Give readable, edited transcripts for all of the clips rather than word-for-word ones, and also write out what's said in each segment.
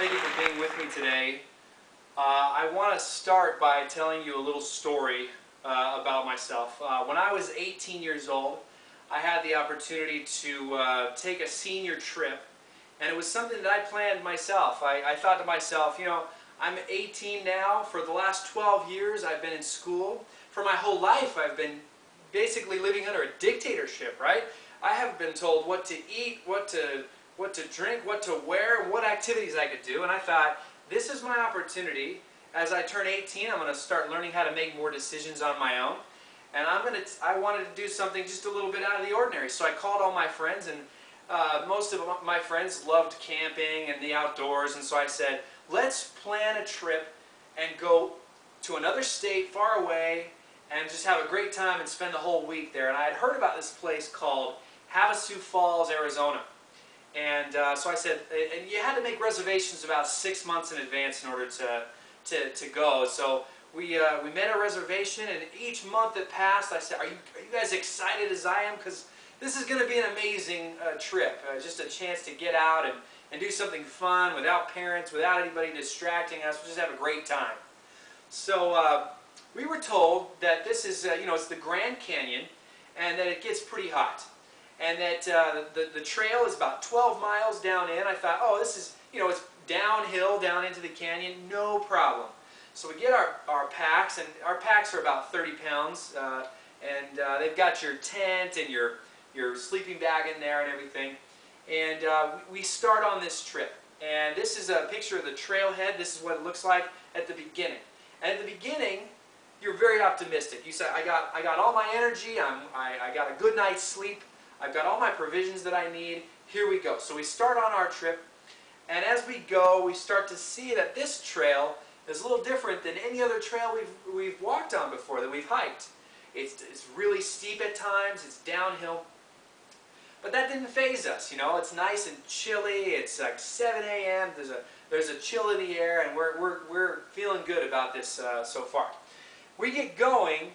thank you for being with me today. I want to start by telling you a little story about myself. When I was 18 years old, I had the opportunity to take a senior trip, and it was something that I planned myself. I thought to myself, you know, I'm 18 now. For the last 12 years, I've been in school. For my whole life, I've been basically living under a dictatorship, right? I haven't been told what to eat, what to drink, what to wear, what activities I could do. And I thought, this is my opportunity. As I turn 18, I'm going to start learning how to make more decisions on my own. And I wanted to do something just a little bit out of the ordinary. So I called all my friends, and most of my friends loved camping and the outdoors. And so I said, let's plan a trip and go to another state far away and just have a great time and spend the whole week there. And I had heard about this place called Havasu Falls, Arizona. And so I said, and you had to make reservations about 6 months in advance in order to go. So we made a reservation, and each month that passed, I said, are you guys excited as I am? Because this is going to be an amazing trip, just a chance to get out and do something fun without parents, without anybody distracting us, just have a great time. So we were told that this is, it's the Grand Canyon, and that it gets pretty hot. And that the trail is about 12 miles down in. I thought, oh, this is, it's downhill down into the canyon, no problem. So we get our packs, and our packs are about 30 pounds, and they've got your tent and your sleeping bag in there and everything. And we start on this trip. And this is a picture of the trailhead. This is what it looks like at the beginning. And at the beginning, you're very optimistic. You say, I got all my energy, I got a good night's sleep, I've got all my provisions that I need, here we go. So we start on our trip, and as we go, we start to see that this trail is a little different than any other trail we've walked on before, that we've hiked. It's really steep at times, it's downhill, but that didn't faze us, it's nice and chilly, it's like 7 a.m., there's a chill in the air, and we're feeling good about this so far. We get going,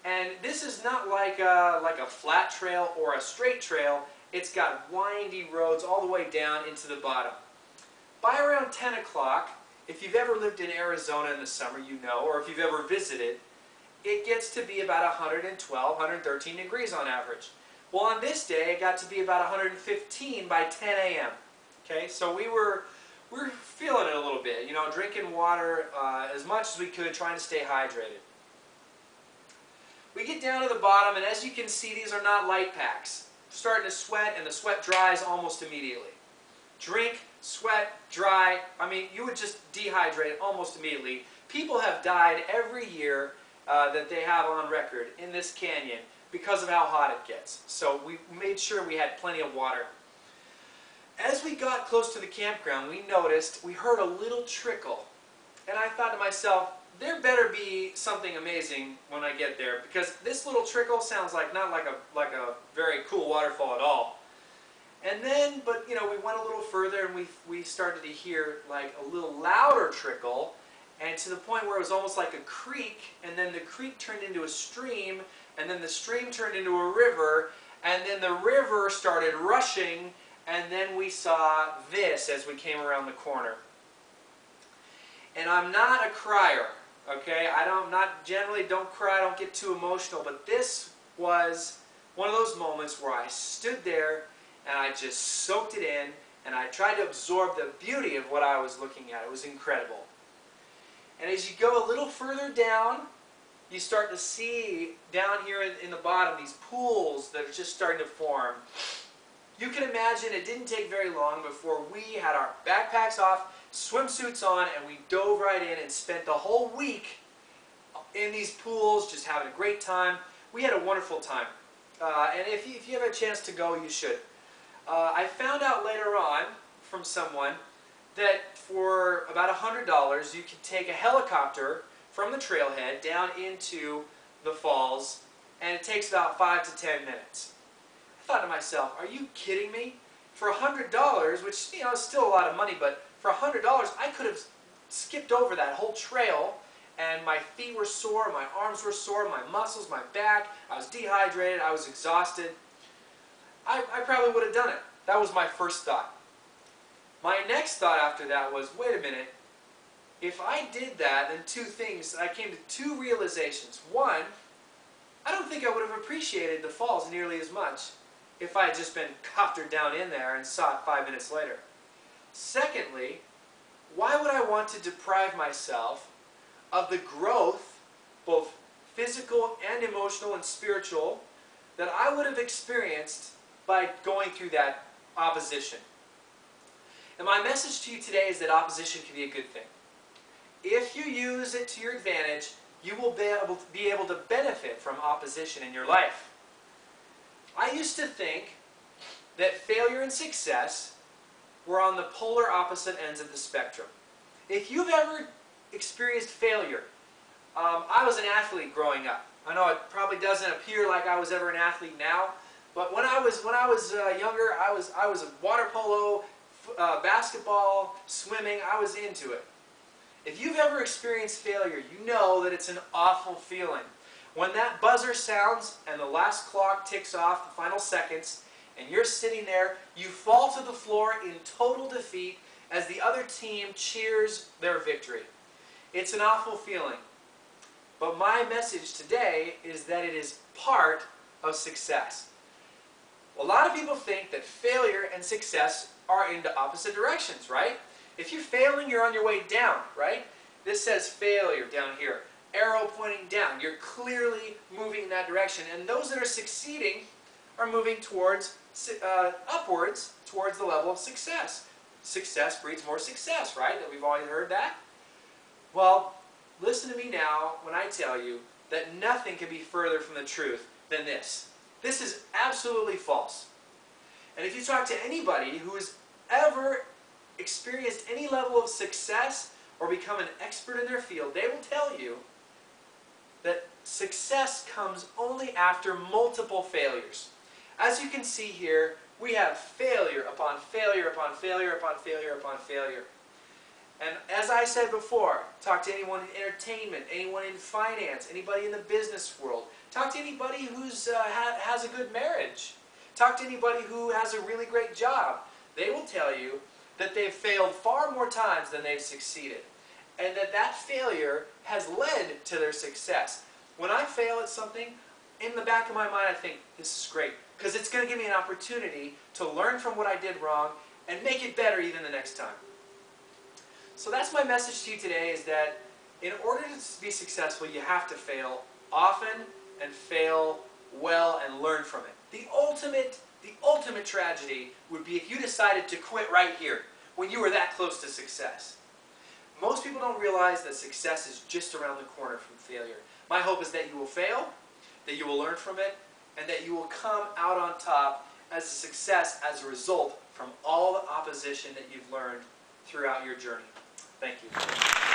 and this is not like a flat trail or a straight trail. It's got windy roads all the way down into the bottom. By around 10 o'clock, if you've ever lived in Arizona in the summer, or if you've ever visited, it gets to be about 112, 113 degrees on average. Well, on this day, it got to be about 115 by 10 a.m. Okay, so we're feeling it a little bit, drinking water as much as we could, trying to stay hydrated. We get down to the bottom, and as you can see, these are not light packs. We're starting to sweat, and the sweat dries almost immediately. Drink, sweat, dry. I mean, you would just dehydrate almost immediately. People have died every year that they have on record in this canyon because of how hot it gets. So we made sure we had plenty of water. As we got close to the campground, we heard a little trickle. And I thought to myself, there better be something amazing when I get there, because this little trickle sounds not like a very cool waterfall at all. And then, we went a little further, and we started to hear like a little louder trickle, and to the point where it was almost like a creek, and then the creek turned into a stream, and then the stream turned into a river, and then the river started rushing, and then we saw this as we came around the corner. And I'm not a crier, okay? Generally don't cry, don't get too emotional, but this was one of those moments where I stood there and I just soaked it in, and I tried to absorb the beauty of what I was looking at. It was incredible. And as you go a little further down, you start to see down here in the bottom these pools that are just starting to form. You can imagine it didn't take very long before we had our backpacks off, swimsuits on, and we dove right in and spent the whole week in these pools, just having a great time. We had a wonderful time. And if you have a chance to go, you should. I found out later on from someone that for about $100, you can take a helicopter from the trailhead down into the falls, and it takes about 5 to 10 minutes. I thought to myself, are you kidding me? For $100, which is still a lot of money, but for $100, I could have skipped over that whole trail, and my feet were sore, my arms were sore, my muscles, my back, I was dehydrated, I was exhausted. I probably would have done it. That was my first thought. My next thought after that was, wait a minute, if I did that, then two things, I came to two realizations. One, I don't think I would have appreciated the falls nearly as much if I had just been coptered down in there and saw it 5 minutes later. Secondly, why would I want to deprive myself of the growth, both physical and emotional and spiritual, that I would have experienced by going through that opposition? And my message to you today is that opposition can be a good thing. If you use it to your advantage, you will be able to benefit from opposition in your life. I used to think that failure and success were on the polar opposite ends of the spectrum. If you've ever experienced failure, I was an athlete growing up. I know it probably doesn't appear like I was ever an athlete now, but when I was younger, I was a water polo, basketball, swimming. I was into it. If you've ever experienced failure, you know that it's an awful feeling. When that buzzer sounds and the last clock ticks off, the final seconds, and you're sitting there, you fall to the floor in total defeat as the other team cheers their victory. It's an awful feeling. But my message today is that it is part of success. A lot of people think that failure and success are in the opposite directions, right? If you're failing, you're on your way down, right? This says failure down here. Arrow pointing down. You're clearly moving in that direction. And those that are succeeding are moving towards upwards, towards the level of success. Success breeds more success, right? That we've always heard that. Well, listen to me now when I tell you that nothing can be further from the truth than this. This is absolutely false. And if you talk to anybody who has ever experienced any level of success or become an expert in their field, they will tell you that success comes only after multiple failures. As you can see here, we have failure upon failure upon failure upon failure upon failure. And as I said before, talk to anyone in entertainment, anyone in finance, anybody in the business world. Talk to anybody who has a good marriage. Talk to anybody who has a really great job. They will tell you that they've failed far more times than they've succeeded. And that failure has led to their success. When I fail at something, in the back of my mind I think, this is great. Because it's going to give me an opportunity to learn from what I did wrong and make it better even the next time. So that's my message to you today, is that in order to be successful, you have to fail often and fail well and learn from it. The ultimate tragedy would be if you decided to quit right here when you were that close to success. Most people don't realize that success is just around the corner from failure. My hope is that you will fail, that you will learn from it, and that you will come out on top as a success as a result from all the opposition that you've learned throughout your journey. Thank you.